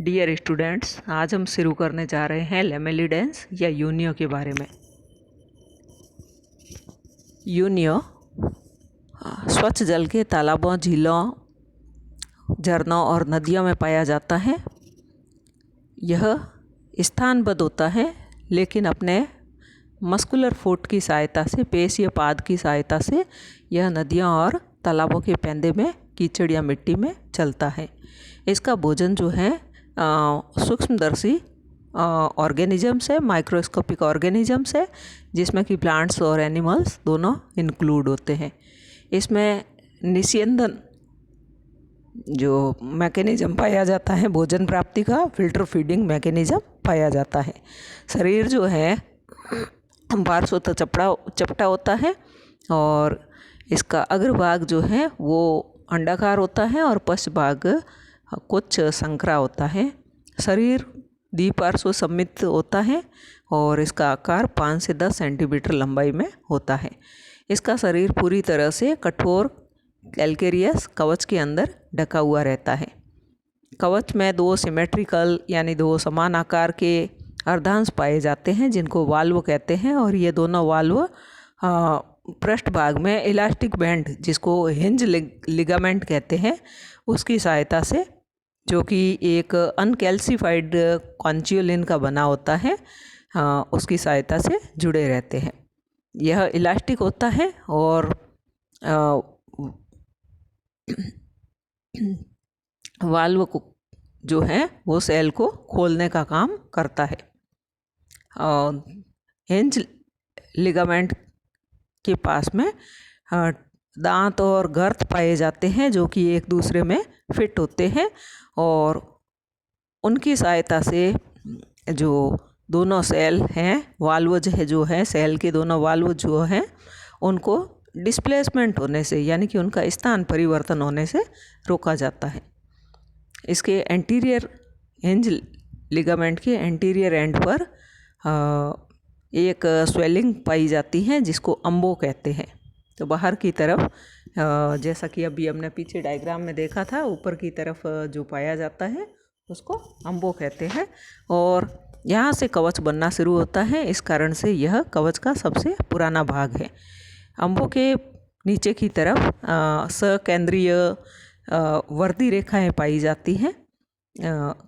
Dear students, आज हम शुरू करने जा रहे हैं लेमेलिडेंस या यूनियो के बारे में। यूनियो स्वच्छ जल के तालाबों, झीलों, झरनों और नदियों में पाया जाता है। यह स्थानबद्ध होता है, लेकिन अपने मस्कुलर फुट की सहायता से, पेशीय पाद की सहायता से यह नदियों और तालाबों के पैंदे में कीचड़ या मिट्टी में चलता है। इसका भोजन जो है सूक्ष्मदर्शी ऑर्गेनिजम्स है, माइक्रोस्कोपिक ऑर्गेनिजम्स है, जिसमें कि प्लांट्स और एनिमल्स दोनों इंक्लूड होते हैं। इसमें निस्यंदन जो मैकेनिज्म पाया जाता है भोजन प्राप्ति का, फिल्टर फीडिंग मैकेनिज्म पाया जाता है। शरीर जो है पार्श्वतः चपटा होता है और इसका अग्रभाग जो है वो अंडाकार होता है और पश्च भाग कुछ संकरा होता है। शरीर द्विपार्श्व सममित होता है और इसका आकार 5 से 10 सेंटीमीटर लंबाई में होता है। इसका शरीर पूरी तरह से कठोर कैल्केरियस कवच के अंदर ढका हुआ रहता है। कवच में 2 सिमेट्रिकल यानी 2 समान आकार के अर्धांश पाए जाते हैं, जिनको वाल्व कहते हैं, और ये दोनों वाल्व पृष्ठ भाग में इलास्टिक बैंड, जिसको हिंज लिगामेंट कहते हैं, उसकी सहायता से, जो कि एक अनकैल्सिफाइड कॉन्चियोलिन का बना होता है, उसकी सहायता से जुड़े रहते हैं। यह इलास्टिक होता है और वाल्व को जो है वो सेल को खोलने का काम करता है। हिंज लिगामेंट के पास में दांत और गर्त पाए जाते हैं, जो कि एक दूसरे में फिट होते हैं, और उनकी सहायता से जो दोनों सेल हैं, वाल्व जो है सेल के दोनों वाल्व जो हैं, उनको डिस्प्लेसमेंट होने से, यानी कि उनका स्थान परिवर्तन होने से रोका जाता है। इसके एंटीरियर हिंज लिगामेंट के एंटीरियर एंड पर एक स्वेलिंग पाई जाती है, जिसको अम्बो कहते हैं। तो बाहर की तरफ, जैसा कि अभी हमने पीछे डायग्राम में देखा था, ऊपर की तरफ जो पाया जाता है उसको अम्बो कहते हैं, और यहाँ से कवच बनना शुरू होता है। इस कारण से यह कवच का सबसे पुराना भाग है। अम्बो के नीचे की तरफ सकेंद्रीय वर्दी रेखाएं पाई जाती हैं।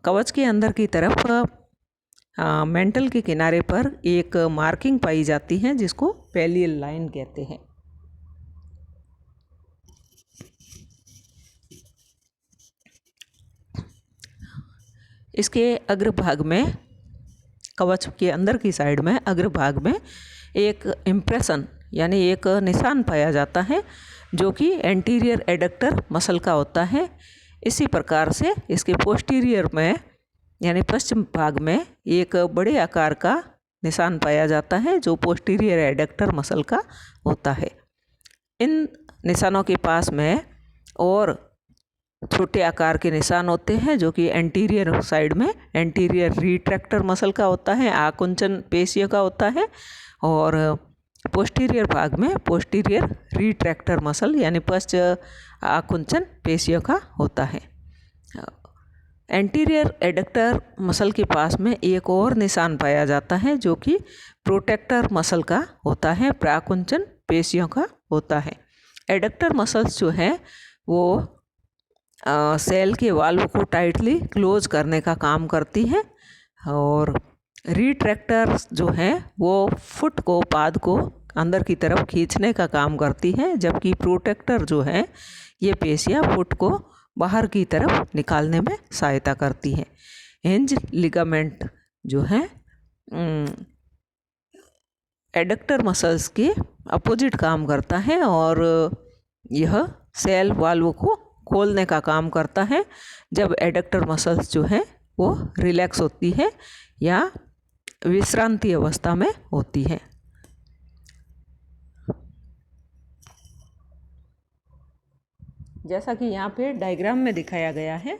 कवच के अंदर की तरफ मेंटल के किनारे पर एक मार्किंग पाई जाती है, जिसको पैलियल लाइन कहते हैं। इसके अग्रभाग में, कवच के अंदर की साइड में अग्रभाग में एक इम्प्रेशन यानी एक निशान पाया जाता है, जो कि एंटीरियर एडक्टर मसल का होता है। इसी प्रकार से इसके पोस्टीरियर में यानी पश्चिम भाग में एक बड़े आकार का निशान पाया जाता है, जो पोस्टीरियर एडक्टर मसल का होता है। इन निशानों के पास में और छोटे आकार के निशान होते हैं, जो कि एंटीरियर साइड में एंटीरियर रिट्रैक्टर मसल का होता है, आकुंचन पेशियों का होता है, और पोस्टीरियर भाग में पोस्टीरियर रिट्रैक्टर मसल यानी पश्च आकुंचन पेशियों का होता है। एंटीरियर एडक्टर मसल के पास में एक और निशान पाया जाता है, जो कि प्रोटेक्टर मसल का होता है, प्राकुंचन पेशियों का होता है। एडक्टर मसल्स जो है वो सेल के वाल्व को टाइटली क्लोज करने का काम करती है, और रिट्रैक्टर जो है वो फुट को, पाद को अंदर की तरफ खींचने का काम करती है, जबकि प्रोटेक्टर जो है ये पेशियाँ फुट को बाहर की तरफ निकालने में सहायता करती है। हिंज लिगामेंट जो है एडक्टर मसल्स के अपोजिट काम करता है, और यह सेल वाल्व को खोलने का काम करता है जब एडक्टर मसल्स जो है वो रिलैक्स होती है या विश्रांति अवस्था में होती है। जैसा कि यहाँ पे डायग्राम में दिखाया गया है,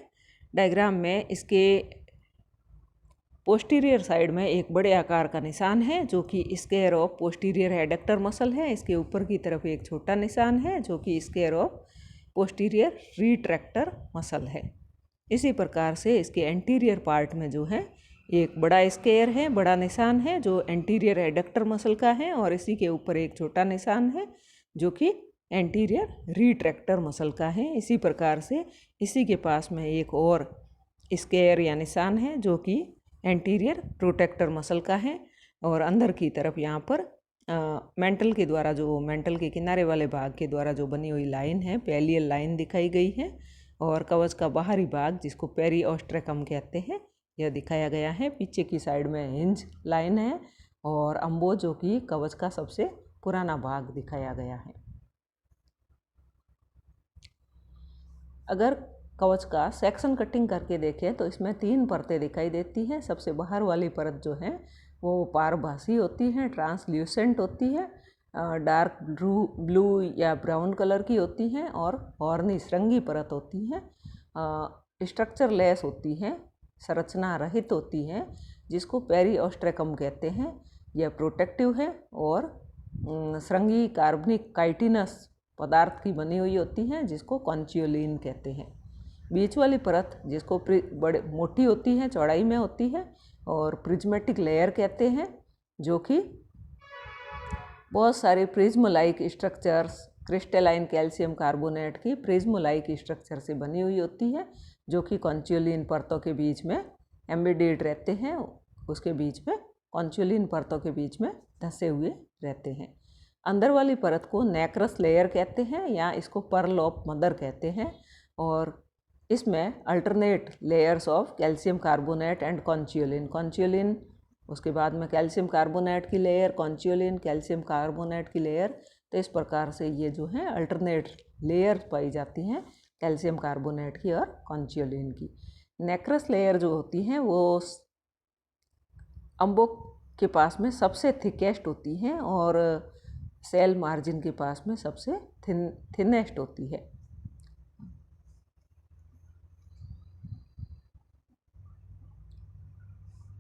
डायग्राम में इसके पोस्टीरियर साइड में एक बड़े आकार का निशान है, जो कि square of posterior adductor muscle है। इसके ऊपर की तरफ एक छोटा निशान है, जो कि square of posterior retractor muscle है। इसी प्रकार से इसके एंटीरियर पार्ट में जो है एक बड़ा स्केयर है, बड़ा निशान है जो एंटीरियर एडक्टर मसल का है, और इसी के ऊपर एक छोटा निशान है जो कि एंटीरियर रिट्रैक्टर मसल का है। इसी प्रकार से इसी के पास में एक और स्केयर या निशान है जो कि एंटीरियर प्रोटेक्टर मसल का है, और अंदर की तरफ यहाँ पर मेंटल के द्वारा, जो मेंटल के किनारे वाले भाग के द्वारा जो बनी हुई लाइन है, पैलियल लाइन दिखाई गई है, और कवच का बाहरी भाग जिसको पेरिओस्ट्रेकम कहते हैं यह दिखाया गया है। पीछे की साइड में हिंज लाइन है, और अम्बो जो कि कवच का सबसे पुराना भाग दिखाया गया है। अगर कवच का सेक्शन कटिंग करके देखें तो इसमें 3 परतें दिखाई देती हैं। सबसे बाहर वाली परत जो है वो पारभासी होती है, ट्रांसल्यूसेंट होती है, डार्क ब्लू या ब्राउन कलर की होती हैं, और हॉर्नी श्रृंगी परत होती है, स्ट्रक्चर लेस होती है, संरचना रहित होती है, जिसको पेरिओस्ट्रेकम कहते हैं। यह प्रोटेक्टिव है और श्रृंगी कार्बनिक काइटिनस पदार्थ की बनी हुई होती हैं, जिसको कॉन्चियोलिन कहते हैं। बीच वाली परत जिसको बड़े मोटी होती है, चौड़ाई में होती है, और प्रिज्मेटिक लेयर कहते हैं, जो कि बहुत सारे prism like structures, crystalline calcium carbonate की प्रिज्म लाइक स्ट्रक्चर से बनी हुई होती है, जो कि कॉन्चियोलिन परतों के बीच में एम्बेडेड रहते हैं, उसके बीच में कॉन्चियोलिन परतों के बीच में धंसे हुए रहते हैं। अंदर वाली परत को नेक्रस लेयर कहते हैं, या इसको पर्ल ऑफ मदर कहते हैं, और इसमें alternate layers of calcium carbonate and conchiolin, उसके बाद में कैल्शियम कार्बोनेट की लेयर, कॉन्चियोलिन, कैल्शियम कार्बोनेट की लेयर। तो इस प्रकार से ये जो है अल्टरनेट लेयर पाई जाती हैं कैल्शियम कार्बोनेट की और कॉन्चियोलिन की। नेक्रस लेयर जो होती हैं वो अम्बो के पास में सबसे थिकेस्ट होती हैं, और सेल मार्जिन के पास में सबसे थिनेस्ट होती है।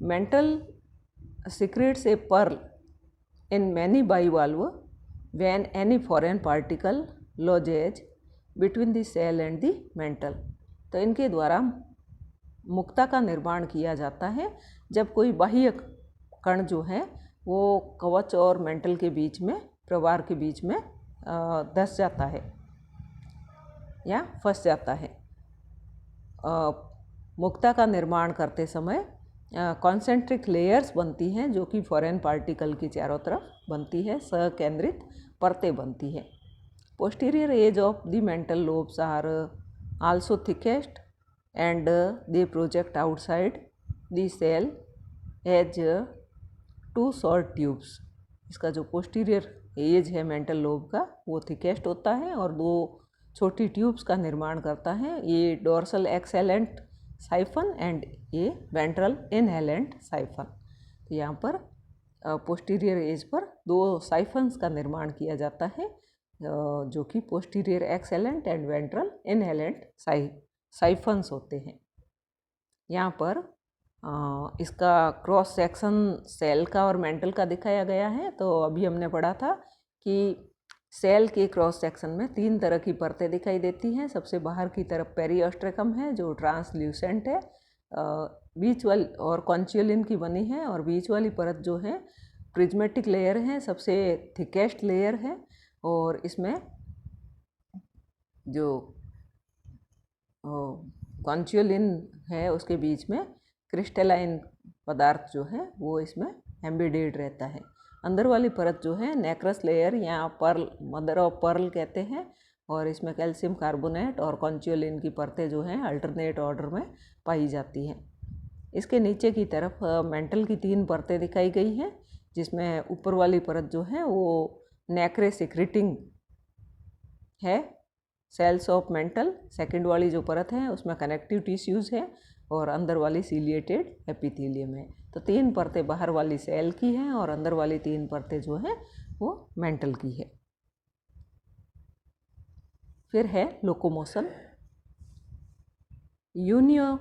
Mental secretes a pearl in many bivalve when any foreign particle lodges between the cell and the mantle। तो इनके द्वारा मुक्ता का निर्माण किया जाता है जब कोई बाह्य कण जो है वो कवच और मेंटल के बीच में, प्रवार के बीच में धंस जाता है या फंस जाता है। मुक्ता का निर्माण करते समय कॉन्सेंट्रिक लेयर्स बनती हैं, जो कि फॉरेन पार्टिकल की चारों तरफ बनती है, सकेंद्रित परतें बनती है। Posterior edge of the mantle lobes are also thickest and they project outside the shell as 2 short tubes. इसका जो पोस्टीरियर एज है मेंटल लोब का वो थिकेस्ट होता है और 2 छोटी ट्यूब्स का निर्माण करता है। ये डोर्सल एक्सेलेंट साइफन एंड ये वेंट्रल इनहेलेंट साइफन। तो यहाँ पर पोस्टीरियर एज पर 2 साइफन्स का निर्माण किया जाता है, जो कि posterior exhalant and ventral inhalant siphons होते हैं। यहाँ पर इसका क्रॉस सेक्शन सेल का और मेंटल का दिखाया गया है। तो अभी हमने पढ़ा था कि सेल के क्रॉस सेक्शन में 3 तरह की परतें दिखाई देती हैं। सबसे बाहर की तरफ पेरिओस्ट्रेकम है जो ट्रांसल्यूसेंट है, बीच वाली और कॉन्चियोलिन की बनी है, और बीच वाली परत जो है प्रिज्मेटिक लेयर है, सबसे थिकेस्ट लेयर है, और इसमें जो कॉन्चियोलिन है उसके बीच में क्रिस्टलाइन पदार्थ जो है वो इसमें एम्बेडेड रहता है। अंदर वाली परत जो है नेक्रस लेयर या पर्ल, मदर ऑफ पर्ल कहते हैं, और इसमें कैल्शियम कार्बोनेट और कॉन्चियोलिन की परतें जो हैं अल्टरनेट ऑर्डर में पाई जाती हैं। इसके नीचे की तरफ मेंटल की 3 परतें दिखाई गई हैं, जिसमें ऊपर वाली परत जो है वो नेक्रे सिक्रेटिंग है, सेल्स ऑफ मेंटल। सेकंड वाली जो परत है उसमें कनेक्टिव टिश्यूज़ है, और अंदर वाली सीलिएटेड एपिथेलियम है। तो 3 परतें बाहर वाली सेल की हैं और अंदर वाली 3 परतें जो हैं वो मेंटल की है। फिर है लोकोमोशन। यूनियो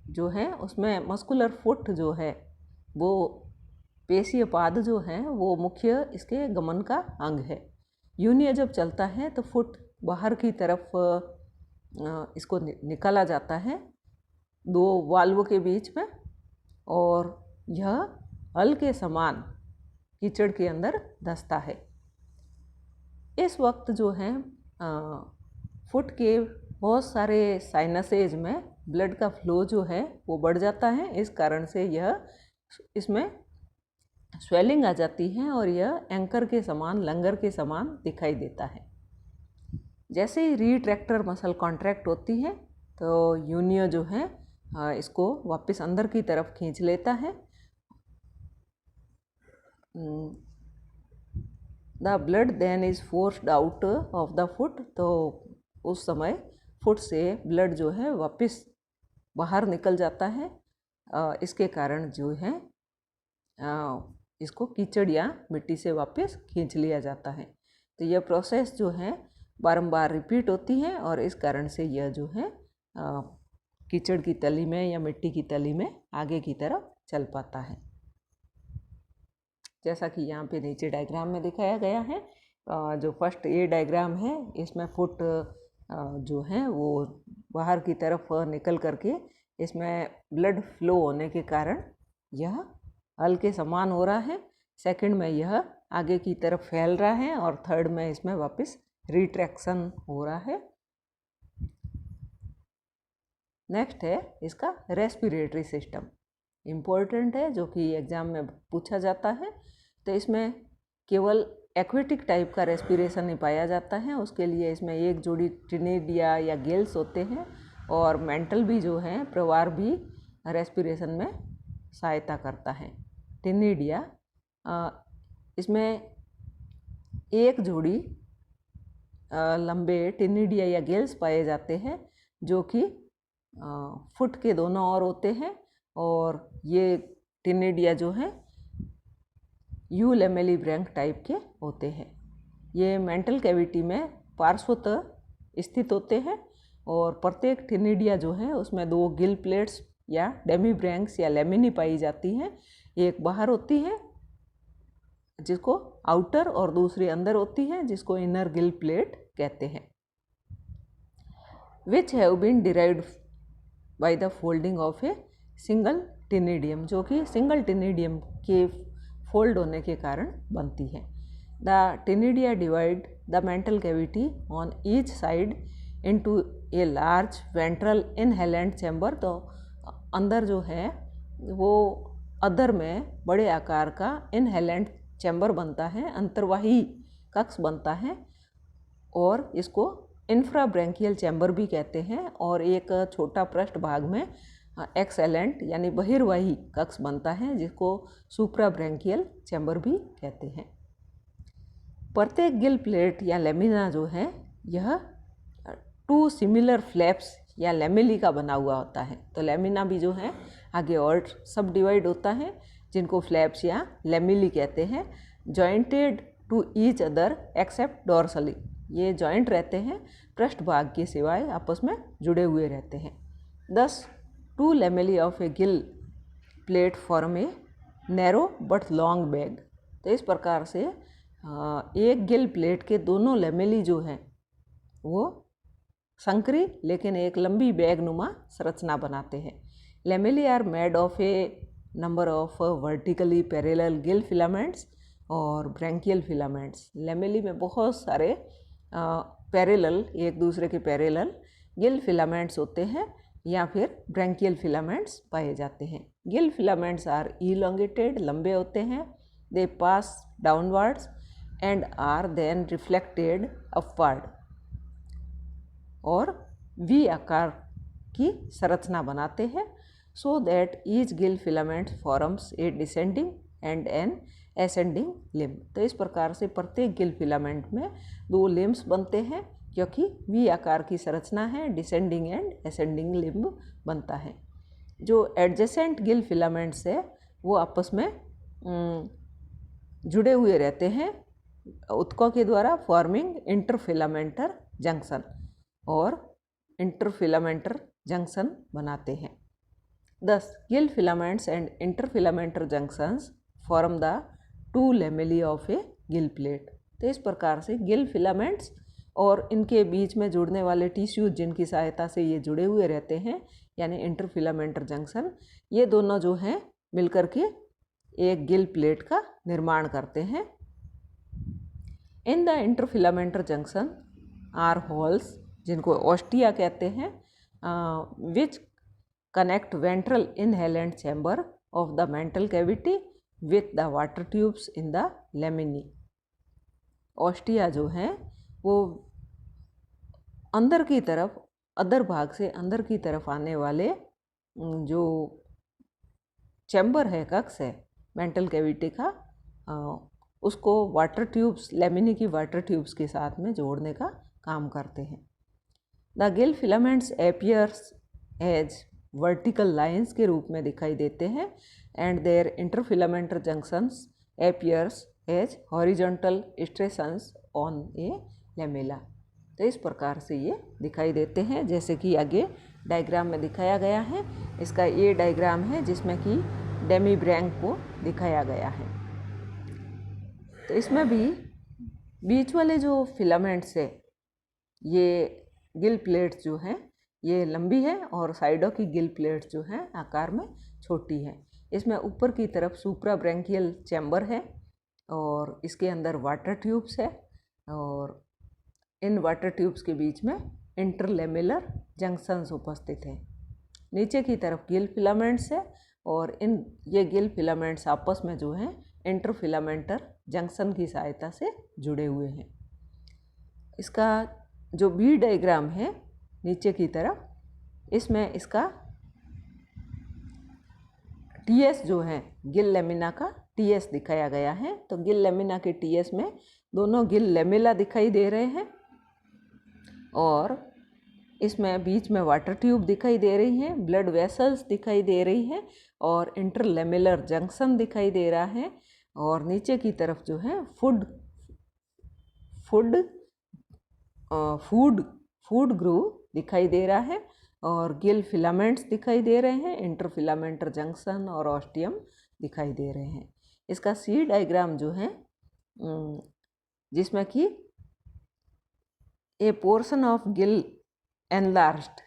जो है उसमें मस्कुलर फुट जो है वो पेशीय पाद जो है वो मुख्य इसके गमन का अंग है। यूनियो जब चलता है तो फुट बाहर की तरफ इसको निकाला जाता है, दो वाल्व के बीच में, और यह हल के समान कीचड़ के अंदर धंसता है। इस वक्त जो है फुट के बहुत सारे साइनसेज में ब्लड का फ्लो जो है वो बढ़ जाता है। इस कारण से इसमें स्वेलिंग आ जाती है और यह एंकर के समान, लंगर के समान दिखाई देता है। जैसे ही रिट्रैक्टर मसल कॉन्ट्रैक्ट होती है तो यूनियो जो है इसको वापस अंदर की तरफ खींच लेता है। The blood then is forced out of the foot, तो उस समय फुट से ब्लड जो है वापस बाहर निकल जाता है। इसके कारण जो है इसको कीचड़ या मिट्टी से वापस खींच लिया जाता है। तो यह प्रोसेस जो है बारंबार रिपीट होती है और इस कारण से यह जो है कीचड़ की तली में या मिट्टी की तली में आगे की तरफ चल पाता है। जैसा कि यहाँ पे नीचे डायग्राम में दिखाया गया है। जो फर्स्ट ये डायग्राम है इसमें फुट जो है वो बाहर की तरफ निकल करके इसमें ब्लड फ्लो होने के कारण यह हल के समान हो रहा है। सेकंड में यह आगे की तरफ फैल रहा है और थर्ड में इसमें वापस रिट्रैक्शन हो रहा है। नेक्स्ट है इसका रेस्पिरेटरी सिस्टम, इम्पोर्टेंट है, जो कि एग्ज़ाम में पूछा जाता है। तो इसमें केवल एक्वेटिक टाइप का रेस्पिरेशन ही पाया जाता है। उसके लिए इसमें एक जोड़ी टिनिडिया या गिल्स होते हैं और मेंटल भी जो है प्रवार भी रेस्पिरेशन में सहायता करता है। टिनिडिया, इसमें एक जोड़ी लंबे टिनिडिया या गिल्स पाए जाते हैं जो कि फुट के दोनों ओर होते हैं और ये टिनिडिया जो है यू लेमेलिब्रैंक टाइप के होते हैं। ये मेंटल कैविटी में पार्श्वतः स्थित होते हैं और प्रत्येक टिनिडिया जो है उसमें दो गिल प्लेट्स या डेमीब्रैंक्स या लेमिनी पाई जाती हैं। एक बाहर होती है जिसको आउटर और दूसरी अंदर होती है जिसको इनर गिल प्लेट कहते हैं। Which have been derived by the folding of a single ctenidium, जो कि सिंगल टिनिडियम के फोल्ड होने के कारण बनती है। The टिनिडिया divide the mantle cavity on each side into a large ventral inhalant chamber. तो अंदर जो है वो अधर में बड़े आकार का इनहेलेंट चैम्बर बनता है, अंतर्वाही कक्ष बनता है और इसको इंफ्राब्रैंकियल चैम्बर भी कहते हैं। और एक छोटा पृष्ठ भाग में एक्सेलेंट यानी बहिर्वाही कक्ष बनता है जिसको सुप्राब्रैंकियल चैम्बर भी कहते हैं। प्रत्येक गिल प्लेट या लेमिना जो है यह टू सिमिलर फ्लैप्स या लेमिली का बना हुआ होता है। तो लेमिना भी जो है आगे और सब डिवाइड होता है जिनको फ्लैप्स या लेमिली कहते हैं। Jointed to each other except dorsally, ये जॉइंट रहते हैं, पृष्ठ भाग के सिवाय आपस में जुड़े हुए रहते हैं। Thus two lamellae of a gill plate form a narrow but long bag. तो इस प्रकार से एक गिल प्लेट के दोनों लेमेली जो हैं वो संकरी लेकिन एक लंबी बैग नुमा संरचना बनाते हैं। Lamellae are made of a number of vertically parallel gill filaments और ब्रैंकियल फिलामेंट्स। लेमेली में बहुत सारे पैरेलल, एक दूसरे के पैरेलल गिल फिलामेंट्स होते हैं या फिर ब्रैंकियल फिलामेंट्स पाए जाते हैं। गिल फिलामेंट्स आर इलोंगेटेड, लंबे होते हैं। They pass downwards and are then reflected upward और वी आकार की संरचना बनाते हैं। So that each gill filament forms a descending and an ascending limb. तो इस प्रकार से प्रत्येक गिल फिलामेंट में दो लिम्ब्स बनते हैं क्योंकि वी आकार की संरचना है, डिसेंडिंग एंड एसेंडिंग लिम्ब बनता है। जो एडजेसेंट गिल फिलामेंट्स है वो आपस में जुड़े हुए रहते हैं उत्तकों के द्वारा, फॉर्मिंग इंटरफिलामेंटर जंक्शन और इंटरफिलामेंटर जंक्शन बनाते हैं। Thus, gill filaments and interfilamentar junctions form the two lamellae of a gill plate। तो इस प्रकार से गिल फिलामेंट्स और इनके बीच में जुड़ने वाले टिश्यूज जिनकी सहायता से ये जुड़े हुए रहते हैं यानी इंटरफिलामेंटर जंक्शन, ये दोनों जो हैं मिलकर के एक गिल प्लेट का निर्माण करते हैं। In the interfilamentar junction are holes, जिनको ऑस्टिया कहते हैं, which connect ventral inhalant chamber of the mantle cavity with the water tubes in the laminae. Ostia जो हैं वो अंदर की तरफ, अदर भाग से अंदर की तरफ आने वाले जो चैम्बर है, कक्ष है मेंटल कैविटी का, उसको वाटर ट्यूब्स, लेमिनी की वाटर ट्यूब्स के साथ में जोड़ने का काम करते हैं। The gill filaments appears as vertical lines के रूप में दिखाई देते हैं and their interfilamentar junctions appears as horizontal striations on a lamella. तो इस प्रकार से ये दिखाई देते हैं, जैसे कि आगे डायग्राम में दिखाया गया है। इसका ये डायग्राम है जिसमें कि डेमी ब्रैंक को दिखाया गया है। तो इसमें भी बीच वाले जो फिलामेंट्स है, ये गिल प्लेट्स जो हैं ये लंबी है और साइडों की गिल प्लेट्स जो हैं आकार में छोटी है। इसमें ऊपर की तरफ सुप्रा ब्रैंकियल चैम्बर है और इसके अंदर वाटर ट्यूब्स है और इन वाटर ट्यूब्स के बीच में इंटरलेमेलर जंक्शंस उपस्थित हैं। नीचे की तरफ गिल फिलामेंट्स है और ये गिल फिलामेंट्स आपस में जो हैं इंटरफिलामेंटर जंक्शन की सहायता से जुड़े हुए हैं। इसका जो बी डायग्राम है नीचे की तरफ, इसमें इसका टीएस जो है गिल लेमिना का टीएस दिखाया गया है। तो गिल लेमिना के टीएस में दोनों गिल लेमिला दिखाई दे रहे हैं और इसमें बीच में वाटर ट्यूब दिखाई दे रही हैं, ब्लड वेसल्स दिखाई दे रही हैं और इंटरलेमेलर जंक्शन दिखाई दे रहा है। और नीचे की तरफ जो है फूड ग्रूव दिखाई दे रहा है और गिल फिलामेंट्स दिखाई दे रहे हैं, इंटरफिलामेंटर जंक्शन और ऑस्टियम दिखाई दे रहे हैं। इसका सी डायग्राम जो है जिसमें कि ए पोर्शन ऑफ गिल एनलार्ज्ड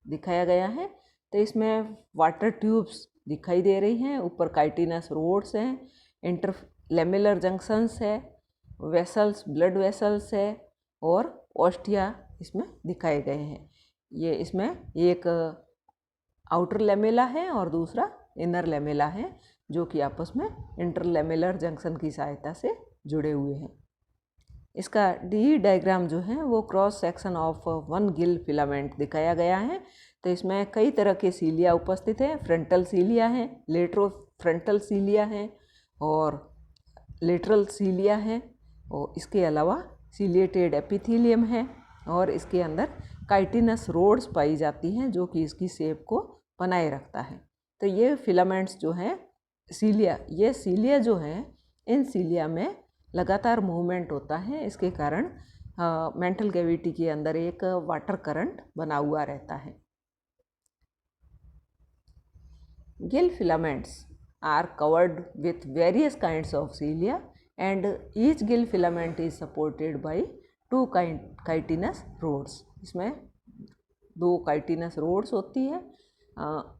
दिखाया गया है। तो इसमें वाटर ट्यूब्स दिखाई दे रही हैं, ऊपर काइटिनस रोड्स हैं, इंटरलेमेलर जंक्शंस है, वेसल्स, ब्लड वेसल्स है और ऑस्टिया इसमें दिखाए गए हैं। ये इसमें एक आउटर लेमेला है और दूसरा इनर लेमेला है जो कि आपस में इंटरलेमेलर जंक्शन की सहायता से जुड़े हुए हैं। इसका डी डायग्राम जो है वो cross section of one Gill filament दिखाया गया है। तो इसमें कई तरह के सीलिया उपस्थित हैं, फ्रंटल सीलिया हैं, लेटरो फ्रंटल सीलिया हैं और लेटरल सीलिया हैं और इसके अलावा सीलिएटेड एपिथेलियम है और इसके अंदर काइटिनस रोड्स पाई जाती हैं जो कि इसकी शेप को बनाए रखता है। तो ये फिलामेंट्स जो हैं सीलिया, ये सीलिया जो हैं, इन सीलिया में लगातार मूवमेंट होता है, इसके कारण मेंटल कैविटी के अंदर एक वाटर करंट बना हुआ रहता है। Gill filaments are covered with various kinds of cilia and each gill filament is supported by two chitinous rods। इसमें 2 chitinous rods होती है।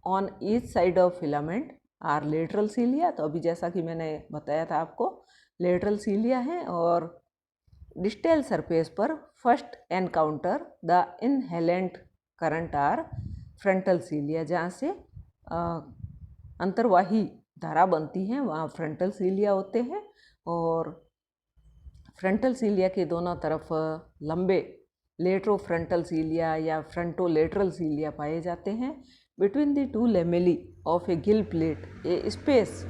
on each side of filament are lateral cilia। तो अभी जैसा कि मैंने बताया था आपको, lateral cilia है और distal surface पर first encounter the inhalent current are frontal cilia। जहाँ से अंतर्वाही धारा बनती है वहाँ फ्रंटल सीलिया होते हैं और फ्रंटल सीलिया के दोनों तरफ लंबे लेटरो फ्रंटल सीलिया या फ्रंटो लेटरल सीलिया पाए जाते हैं। Between the two lamellae of a gill plate a space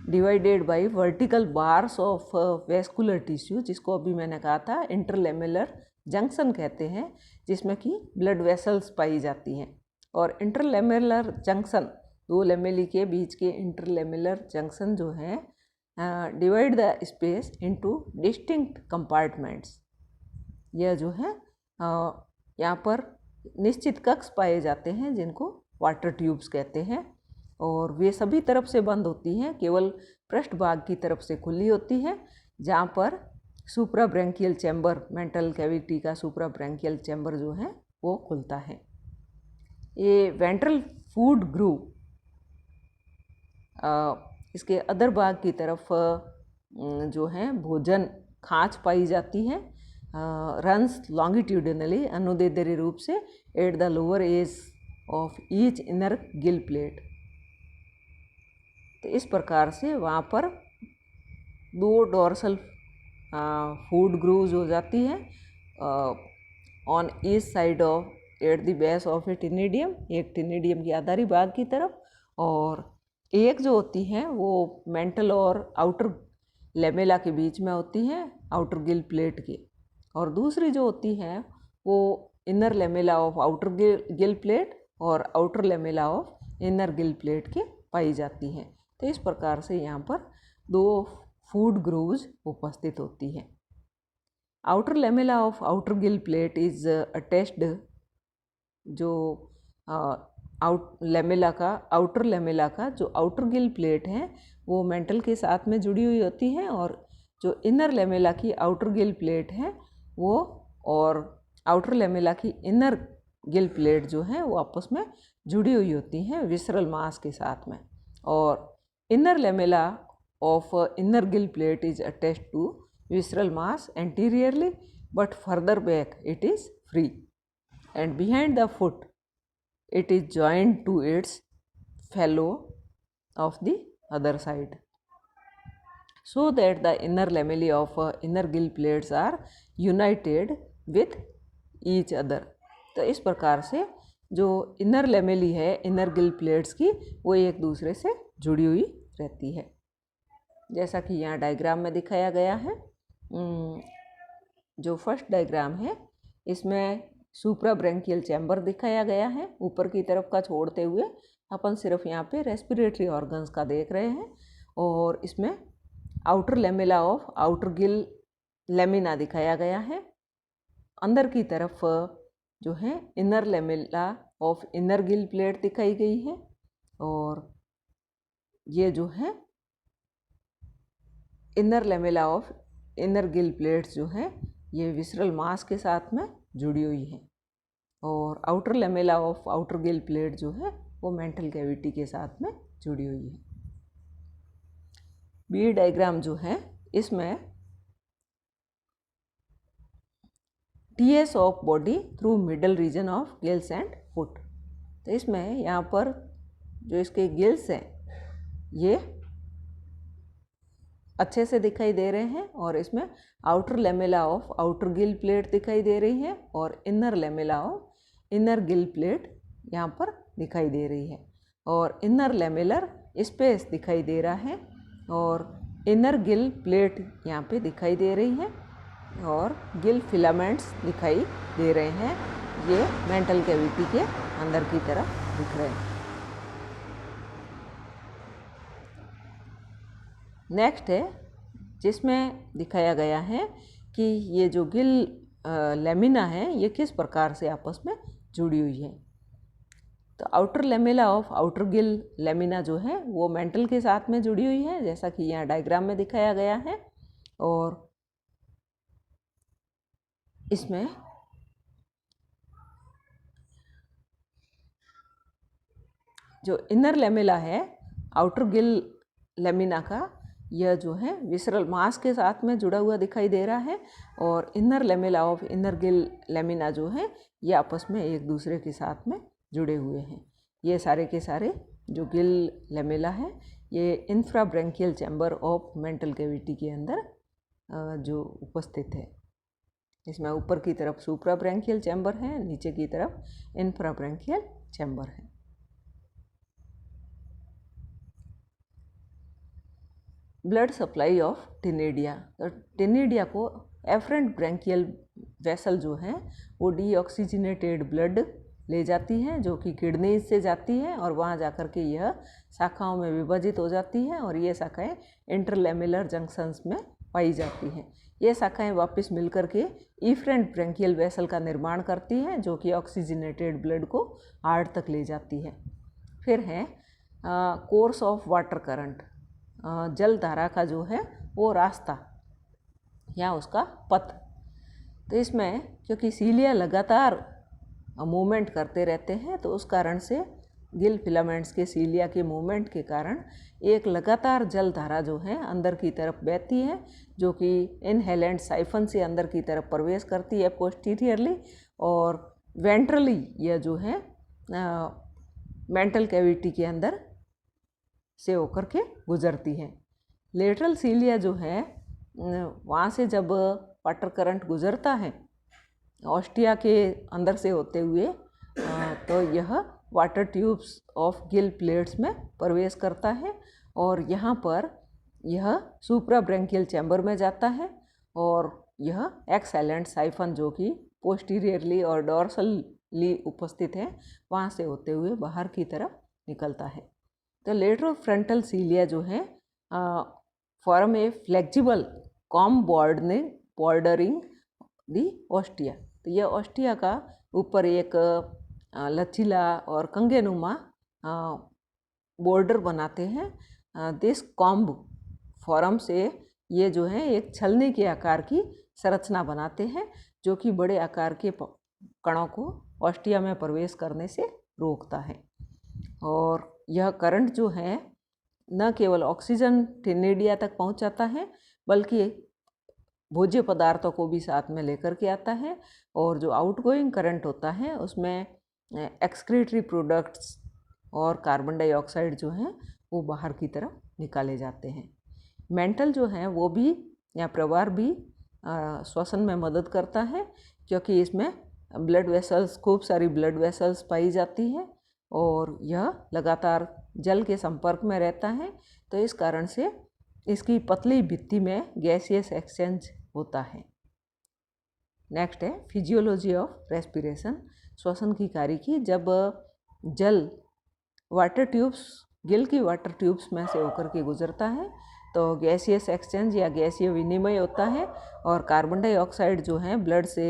divided by vertical bars of vascular tissue, जिसको अभी मैंने कहा था इंटरलेमेलर जंक्शन कहते हैं, जिसमें कि ब्लड वेसल्स पाई जाती हैं। और इंटरलेमेलर जंक्शन, 2 लेमेली के बीच के इंटरलेमेलर जंक्शन जो हैं divide the space into distinct compartments. यह जो है यहाँ पर निश्चित कक्ष पाए जाते हैं जिनको वाटर ट्यूब्स कहते हैं और वे सभी तरफ से बंद होती हैं, केवल पृष्ठभाग की तरफ से खुली होती है जहाँ पर सुप्रा ब्रैंकियल चैम्बर, मेंटल कैविटी का सुप्रा ब्रैंकियल चैम्बर जो है वो खुलता है। ये वेंट्रल फूड ग्रूव इसके अदर भाग की तरफ जो है भोजन खाँच पाई जाती है, रन्स लॉन्गिट्यूडिनली अनुदैर्ध्य रूप से at the lower edge of each inner gill plate. तो इस प्रकार से वहाँ पर दो डोर्सल फूड ग्रूव्स हो जाती है on each side of at the base of a ctenidium, एक टिनिडियम की आधारी भाग की तरफ, और एक जो होती है वो मेंटल और आउटर लेमेला के बीच में होती है, आउटर गिल प्लेट के, और दूसरी जो होती है वो inner lamella of outer gill plate और outer lamella of inner gill plate के पाई जाती हैं। तो इस प्रकार से यहाँ पर दो फूड ग्रूव्स उपस्थित होती है। Outer lamella of outer gill plate is attached, जो आउटर लेमेला का जो आउटर गिल प्लेट है वो मेंटल के साथ में जुड़ी हुई होती है, और जो इनर लेमेला की आउटर गिल प्लेट है वो और आउटर लेमेला की इनर गिल प्लेट जो है वो आपस में जुड़ी हुई होती हैं विसरल मास के साथ में, और inner lamella of inner gill plate is attached to visceral mass anteriorly, but further back it is free, and behind the foot it is joined to its fellow of the other side, so that the inner lamellae of inner gill plates are united with each other। तो इस प्रकार से जो inner लेमेली है inner Gill plates की वो एक दूसरे से जुड़ी हुई रहती है, जैसा कि यहाँ डायग्राम में दिखाया गया है। जो फर्स्ट डायग्राम है इसमें सुप्रा ब्रेंकियल चैम्बर दिखाया गया है, ऊपर की तरफ का छोड़ते हुए अपन सिर्फ यहाँ पे रेस्पिरेटरी ऑर्गन्स का देख रहे हैं, और इसमें outer lamella of outer Gill lamina दिखाया गया है, अंदर की तरफ जो है inner lamella of inner gill plate दिखाई गई है, और ये जो है inner lamella of inner Gill plates जो है ये विसरल मास के साथ में जुड़ी हुई है, और outer lamella of outer gill plate जो है वो मेंटल कैविटी के साथ में जुड़ी हुई है। बी डायग्राम जो है इसमें TS of body through middle region of gills and foot. तो इसमें यहाँ पर जो इसके गिल्स हैं ये अच्छे से दिखाई दे रहे हैं, और इसमें outer lamella of outer gill plate दिखाई दे रही है, और inner lamella of inner gill plate यहाँ पर दिखाई दे रही है, और इनर लेमेलर स्पेस दिखाई दे रहा है, और इनर गिल प्लेट यहाँ पे दिखाई दे रही है, और गिल फिलामेंट्स दिखाई दे रहे हैं, ये मेंटल कैविटी के अंदर की तरफ दिख रहे हैं। नेक्स्ट है जिसमें दिखाया गया है कि ये जो गिल लेमिना है ये किस प्रकार से आपस में जुड़ी हुई है। तो outer lamella of outer Gill lamina जो है वो मेंटल के साथ में जुड़ी हुई है, जैसा कि यहाँ डायग्राम में दिखाया गया है, और इसमें जो इनर लेमेला है आउटर गिल लेमिना का यह जो है विसरल मास के साथ में जुड़ा हुआ दिखाई दे रहा है, और inner lamella of inner Gill lamina जो है ये आपस में एक दूसरे के साथ में जुड़े हुए हैं। ये सारे के सारे जो गिल लेमेला है ये infra branchial chamber of mantle cavity के अंदर जो उपस्थित है। इसमें ऊपर की तरफ सुप्रा ब्रेंकियल चैम्बर है, नीचे की तरफ इंफ्रा ब्रेंकियल चैम्बर है। Blood supply of ctenidia. तो टिनेडिया को एफरेंट ब्रेंकियल वेसल जो है वो डीऑक्सीजनेटेड ब्लड ले जाती है, जो कि किडनी से जाती है, और वहाँ जाकर के यह शाखाओं में विभाजित हो जाती है, और ये शाखाएं इंटरलेमेलर जंक्शंस में पाई जाती हैं। ये शाखाएं वापस मिलकर के इफरेंट ब्रेंकियल वेसल का निर्माण करती हैं, जो कि ऑक्सीजनेटेड ब्लड को हार्ट तक ले जाती है। फिर है कोर्स ऑफ वाटर करंट, जल धारा का जो है वो रास्ता या उसका पथ। तो इसमें क्योंकि सीलिया लगातार मूवमेंट करते रहते हैं, तो उस कारण से गिल फिलामेंट्स के सीलिया के मूवमेंट के कारण एक लगातार जल धारा जो है अंदर की तरफ बहती है, जो कि इनहेलेंट साइफन से अंदर की तरफ प्रवेश करती है पोस्टीरियरली, और वेंट्रली यह जो है मेंटल कैविटी के अंदर से होकर के गुजरती है। लेटरल सीलिया जो है वहाँ से जब वाटर करंट गुजरता है ऑस्टिया के अंदर से होते हुए, तो यह water tubes of gill plates में प्रवेश करता है और यहाँ पर यह सुप्रा ब्रैंकियल चैम्बर में जाता है, और यह एक्सहेलेंट साइफन जो कि पोस्टीरियरली और डॉर्सली उपस्थित है वहाँ से होते हुए बाहर की तरफ निकलता है। तो लेटरल फ्रंटल सीलिया जो है फॉर्म ए फ्लेक्सिबल कॉम बॉर्डरिंग दी ऑस्टिया। तो यह ऑस्टिया का ऊपर एक लचीला और कंगेनुमा बॉर्डर बनाते हैं। दिस कॉम्ब फॉर्म से ये जो है एक छलनी के आकार की संरचना बनाते हैं, जो कि बड़े आकार के कणों को ऑस्टिया में प्रवेश करने से रोकता है। और यह करंट जो है न केवल ऑक्सीजन टेनेडिया तक पहुंचाता है, बल्कि भोज्य पदार्थों को भी साथ में लेकर के आता है, और जो आउटगोइंग करंट होता है उसमें एक्सक्रीटरी प्रोडक्ट्स और कार्बन डाइऑक्साइड जो हैं वो बाहर की तरफ निकाले जाते हैं। मेंटल जो है वो भी या प्रवाह भी श्वसन में मदद करता है, क्योंकि इसमें ब्लड वेसल्स, खूब सारी ब्लड वेसल्स पाई जाती है और यह लगातार जल के संपर्क में रहता है, तो इस कारण से इसकी पतली भित्ति में गैसियस एक्सचेंज होता है। नेक्स्ट है फिजियोलॉजी ऑफ रेस्पिरेशन, श्वसन की कार्य की। जब जल वाटर ट्यूब्स, गिल की वाटर ट्यूब्स में से होकर के गुजरता है तो गैसियस एक्सचेंज या गैसीय विनिमय होता है, और कार्बन डाइऑक्साइड जो है ब्लड से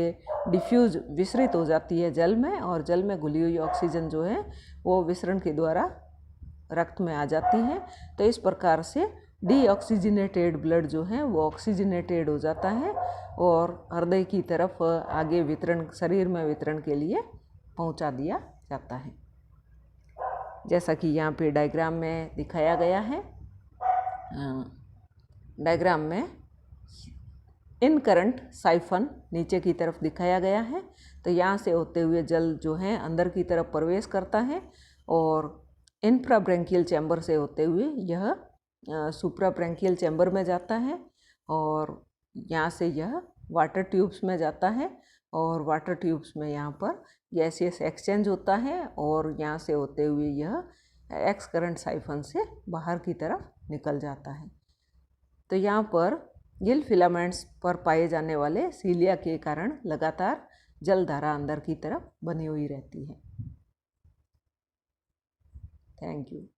डिफ्यूज विसरित हो जाती है जल में, और जल में घुली हुई ऑक्सीजन जो है वो विसरण के द्वारा रक्त में आ जाती है। तो इस प्रकार से डीऑक्सीजनेटेड ब्लड जो है वो ऑक्सीजनेटेड हो जाता है और हृदय की तरफ आगे वितरण, शरीर में वितरण के लिए पहुंचा दिया जाता है, जैसा कि यहाँ पे डायग्राम में दिखाया गया है। डायग्राम में इन करंट साइफन नीचे की तरफ दिखाया गया है। तो यहाँ से होते हुए जल जो है अंदर की तरफ प्रवेश करता है और इंफ्राब्रैंकियल चैम्बर से होते हुए यह सुप्राब्रैंकियल चैम्बर में जाता है, और यहाँ से यह वाटर ट्यूब्स में जाता है, और वाटर ट्यूब्स में यहाँ पर गैसियस एक्सचेंज होता है, और यहाँ से होते हुए यह एक्स करंट साइफन से बाहर की तरफ निकल जाता है। तो यहाँ पर गिल फिलामेंट्स पर पाए जाने वाले सीलिया के कारण लगातार जल धारा अंदर की तरफ बनी हुई रहती है। Thank you.